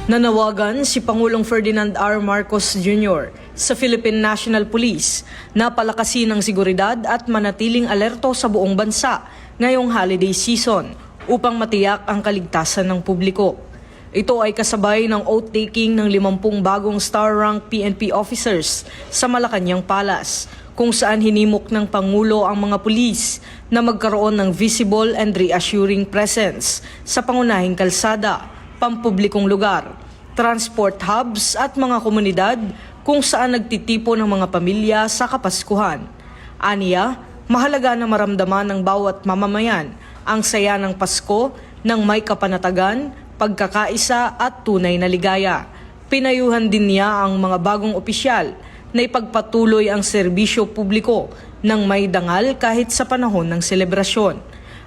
Nanawagan si Pangulong Ferdinand R. Marcos Jr. sa Philippine National Police na palakasin ang seguridad at manatiling alerto sa buong bansa ngayong holiday season upang matiyak ang kaligtasan ng publiko. Ito ay kasabay ng oath-taking ng 50 bagong star-rank PNP officers sa Malacanang Palace, kung saan hinimok ng Pangulo ang mga pulis na magkaroon ng visible and reassuring presence sa pangunahing kalsada, pampublikong lugar, transport hubs at mga komunidad kung saan nagtitipo ng mga pamilya sa Kapaskuhan. Aniya, mahalaga na maramdaman ng bawat mamamayan ang saya ng Pasko ng may kapanatagan, pagkakaisa at tunay na ligaya. Pinayuhan din niya ang mga bagong opisyal na ipagpatuloy ang serbisyo publiko ng may dangal kahit sa panahon ng selebrasyon.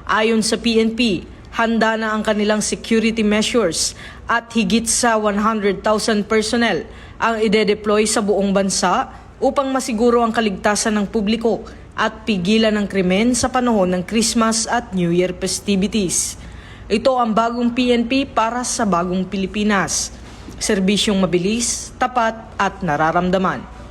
Ayon sa PNP, handa na ang kanilang security measures at higit sa 100,000 personnel ang ide-deploy sa buong bansa upang masiguro ang kaligtasan ng publiko at pigilan ang krimen sa panahon ng Christmas at New Year festivities. Ito ang bagong PNP para sa bagong Pilipinas. Serbisyong mabilis, tapat at nararamdaman.